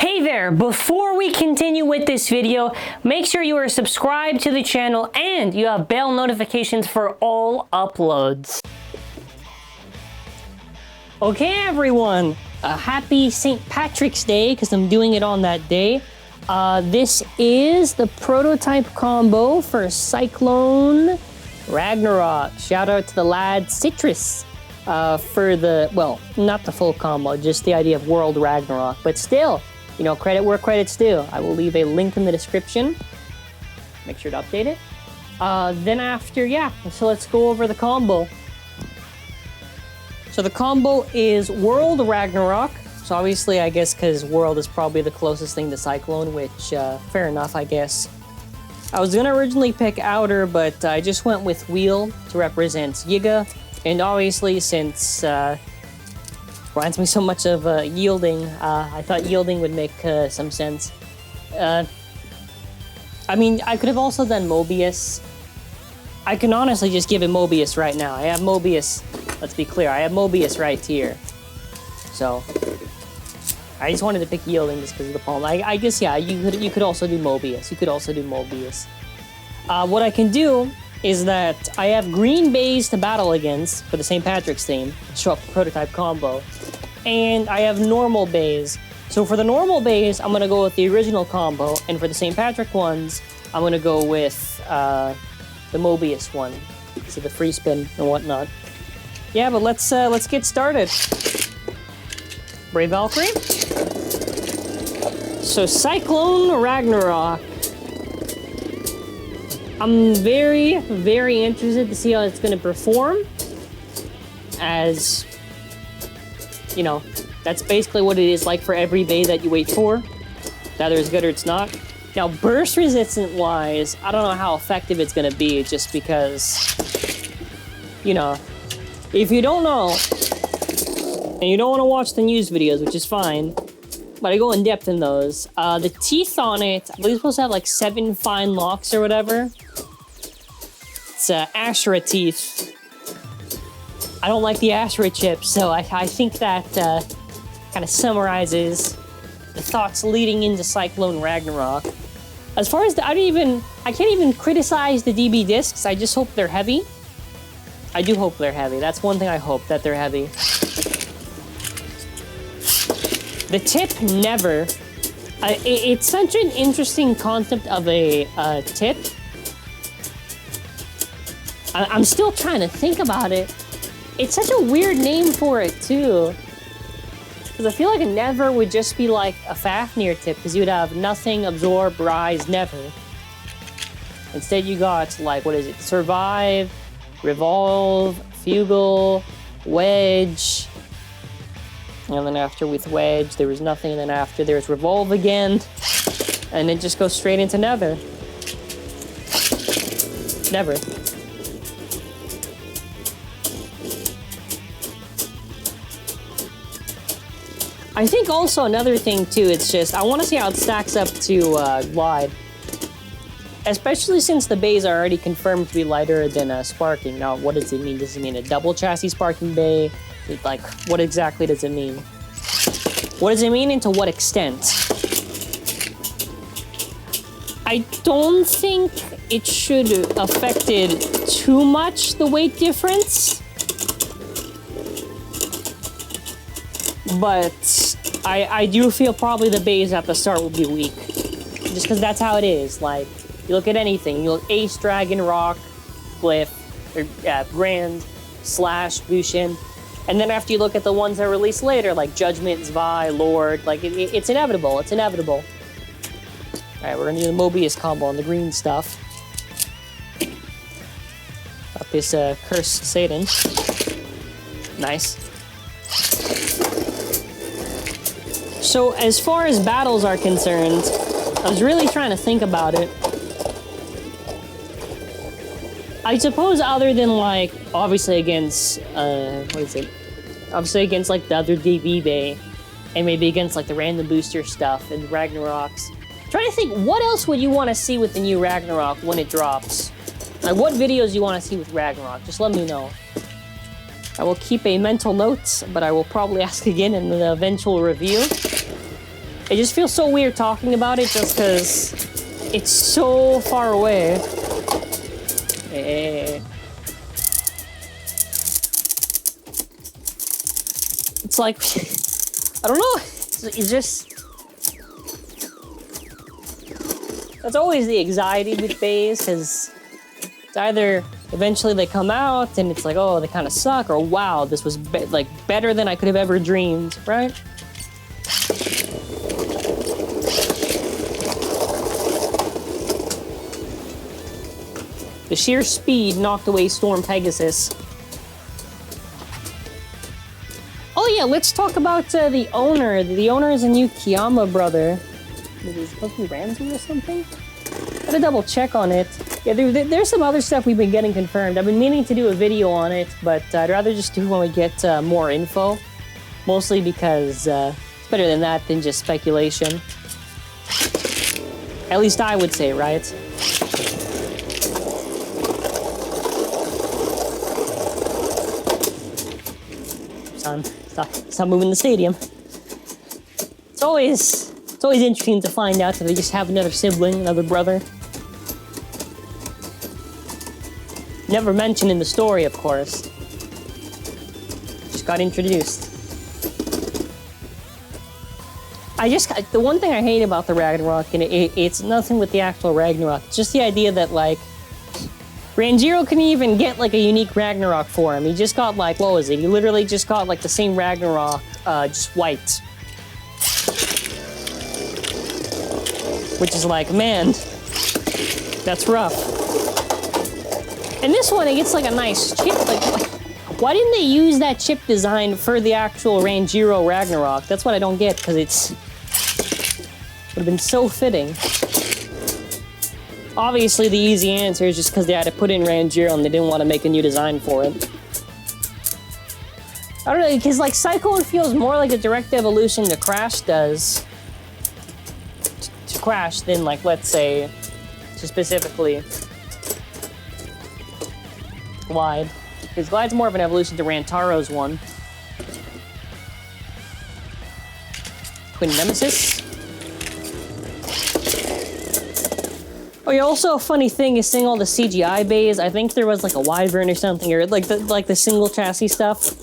Hey there, before we continue with this video, make sure you are subscribed to the channel and you have bell notifications for all uploads. Okay everyone, a happy St. Patrick's Day because I'm doing it on that day. This is the prototype combo for Cyclone Ragnaruk. Shout out to the lad Citrus for the, well, not the full combo, just the idea of World Ragnarok, but still, you know, credit where credit's due. I will leave a link in the description. Make sure to update it. Then after, yeah, so let's go over the combo. So the combo is World Ragnarok. So obviously, I guess, because World is probably the closest thing to Cyclone, which, fair enough, I guess. I was gonna originally pick Outer, but I just went with Wheel to represent Yiga. And obviously, since reminds me so much of Yielding, I thought Yielding would make some sense. I mean, I could have also done Mobius. I can honestly just give him Mobius right now. I have Mobius, let's be clear, I have Mobius right here. So, I just wanted to pick Yielding just because of the poem. I guess, yeah, you could also do Mobius. You could also do Mobius. What I can do is that I have green bays to battle against for the St. Patrick's theme, show up the prototype combo, and I have normal bays. So for the normal bays, I'm gonna go with the original combo, and for the St. Patrick ones, I'm gonna go with the Mobius one, so the free spin and whatnot. Yeah, but let's get started. Brave Valkyrie. So Cyclone Ragnarok. I'm very, very interested to see how it's going to perform, as, you know, that's basically what it is like for every bay that you wait for. Either it's good or it's not. Now, burst resistant-wise, I don't know how effective it's going to be, just because, you know, if you don't know, and you don't want to watch the news videos, which is fine, but I go in depth in those. The teeth on it, I believe it's supposed to have like 7 fine locks or whatever. It's Ashera teeth. I don't like the Ashera chip, so I think that kind of summarizes the thoughts leading into Cyclone Ragnarok. As far as I can't even criticize the DB discs. I just hope they're heavy. I do hope they're heavy. That's one thing I hope, that they're heavy. The tip never. It's such an interesting concept of a tip. I'm still trying to think about it. It's such a weird name for it too. Because I feel like a never would just be like a Fafnir tip, because you'd have nothing, absorb, rise, never. Instead you got like, what is it? Survive, revolve, fugal, wedge. And then after with wedge, there was nothing, and then after there's revolve again. And it just goes straight into never. Never. I think also another thing too, it's just, I want to see how it stacks up to Glide. Especially since the bays are already confirmed to be lighter than sparking. Now, what does it mean? Does it mean a double chassis sparking bay? Like, what exactly does it mean? What does it mean and to what extent? I don't think it should have affected too much the weight difference. But I do feel probably the bays at the start will be weak. Just because that's how it is. Like, you look at anything. You look Ace, Dragon, Rock, Glyph, or Grand, Slash, Bushin. And then after you look at the ones that are released later, like Judgment, Zwei, Lord, like it's inevitable. It's inevitable. All right, we're gonna do the Mobius combo on the green stuff. Got this Cursed Satan. Nice. So as far as battles are concerned, I was really trying to think about it. I suppose other than like, obviously against, what is it? Obviously against like the other DB bay, and maybe against like the random booster stuff and Ragnaroks. Trying to think, what else would you want to see with the new Ragnarok when it drops? Like, what videos you want to see with Ragnarok? Just let me know. I will keep a mental note, but I will probably ask again in the eventual review. It just feels so weird talking about it just because it's so far away. It's like, I don't know, it's just... That's always the anxiety with bays, because it's either eventually they come out and it's like, oh, they kind of suck, or wow, this was like better than I could have ever dreamed, right? The sheer speed knocked away Storm Pegasus. Oh yeah, let's talk about the owner. The owner is a new Kiyama brother. Is it supposed to be Ramsey or something? Gotta double check on it. Yeah, there's some other stuff we've been getting confirmed. I've been meaning to do a video on it, but I'd rather just do when we get more info. Mostly because it's better than that than just speculation. At least I would say, right? Son, stop moving the stadium. It's always interesting to find out that they just have another sibling, another brother. Never mentioned in the story, of course. Just got introduced. The one thing I hate about the Ragnarok, and it's nothing with the actual Ragnarok, it's just the idea that, like, Ranjiro couldn't even get, like, a unique Ragnarok for him. He just got, like, what was it? He literally just got, like, the same Ragnarok, just white. Which is like, man, that's rough. And this one, it gets like a nice chip. Like, why didn't they use that chip design for the actual Ranjiro Ragnarok? That's what I don't get, because would have been so fitting. Obviously, the easy answer is just because they had to put in Ranjiro and they didn't want to make a new design for it. I don't know, because like Cyclone feels more like a direct evolution to Crash does. Crash than, like, let's say, specifically Glide. Because Glide's more of an evolution to Rantaro's one. Twin Nemesis. Oh yeah, also a funny thing is seeing all the CGI bays. I think there was like a Wyvern or something, or like the single chassis stuff.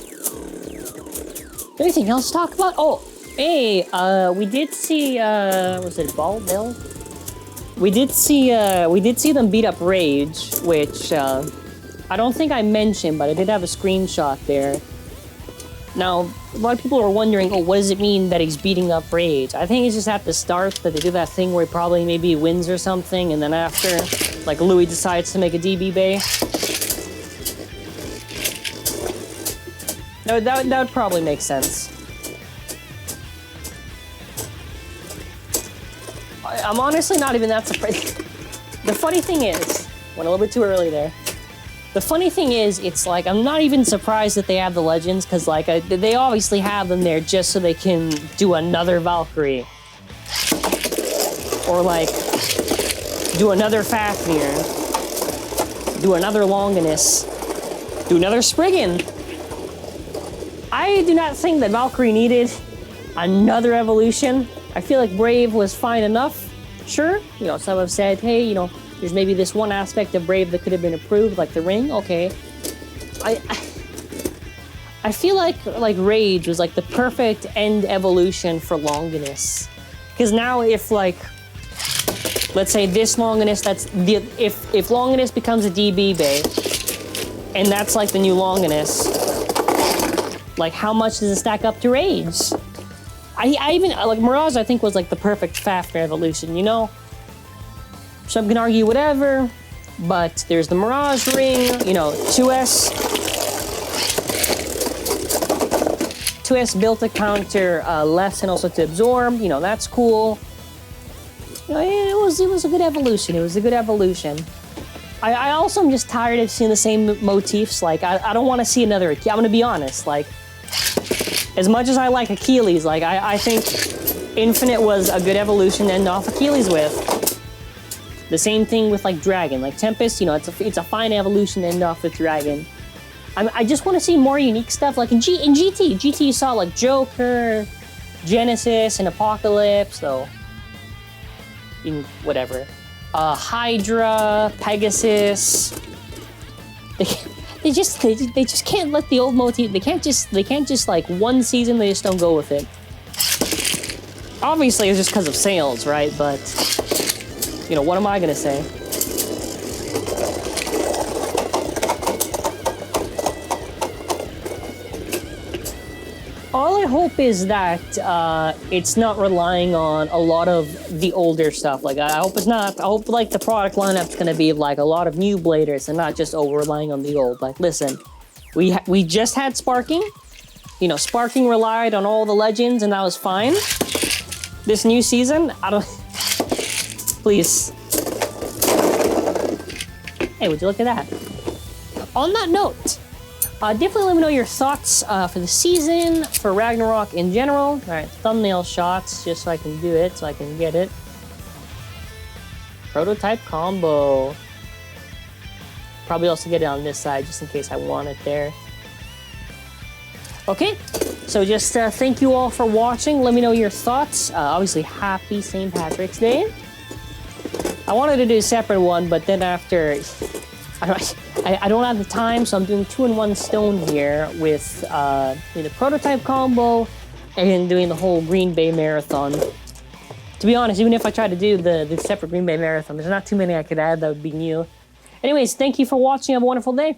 Anything else to talk about? Oh, hey, we did see, was it Ball Bill? We did see them beat up Rage, which, I don't think I mentioned, but I did have a screenshot there. Now, a lot of people are wondering, oh, what does it mean that he's beating up Rage? I think it's just at the start that they do that thing where he probably maybe wins or something, and then after, like, Louis decides to make a DB bay. No, that would probably make sense. I'm honestly not even that surprised. The funny thing is, went a little bit too early there. The funny thing is, it's like, I'm not even surprised that they have the legends, because, like, they obviously have them there just so they can do another Valkyrie. Or, like, do another Fafnir. Do another Longinus. Do another Spriggan. I do not think that Valkyrie needed another evolution. I feel like Brave was fine enough. Sure, you know, some have said, hey, you know, there's maybe this one aspect of Brave that could have been improved, like the ring. Okay, I feel like Rage was like the perfect end evolution for Longinus, because now if like, let's say this Longinus, that's the if Longinus becomes a DB bay, and that's like the new Longinus, like how much does it stack up to Rage? I even like Mirage. I think was like the perfect Fafnir evolution, you know. Some can argue whatever, but there's the Mirage ring, you know, 2S built to counter less and also to absorb, you know, that's cool. You know, it was a good evolution. It was a good evolution. I also am just tired of seeing the same motifs. Like, I don't want to see another. I'm gonna be honest. Like, as much as I like Achilles, like I think Infinite was a good evolution to end off Achilles with. The same thing with like Dragon, like Tempest. You know, it's a fine evolution to end off with Dragon. I just want to see more unique stuff. Like in GT, you saw like Joker, Genesis and Apocalypse, so whatever. Hydra, Pegasus. They just can't let the old motif. They can't just like one season they just don't go with it. Obviously, it's just because of sales, right? But you know, what am I gonna say? All I hope is that it's not relying on a lot of the older stuff. Like, I hope it's not. I hope, like, the product lineup's gonna be, like, a lot of new bladers and not just relying on the old. Like, listen, we just had Sparking. You know, Sparking relied on all the legends, and that was fine. This new season, I don't... Please. Hey, would you look at that? On that note... definitely let me know your thoughts for the season, for Ragnarok in general. All right, thumbnail shots, just so I can do it, so I can get it. Prototype combo. Probably also get it on this side, just in case I want it there. Okay, so just thank you all for watching. Let me know your thoughts. Obviously, happy St. Patrick's Day. I wanted to do a separate one, but then after... I don't have the time, so I'm doing 2 in 1 stone here with the prototype combo and doing the whole Green Bay Marathon. To be honest, even if I try to do the separate Green Bay Marathon, there's not too many I could add that would be new. Anyways, thank you for watching. Have a wonderful day.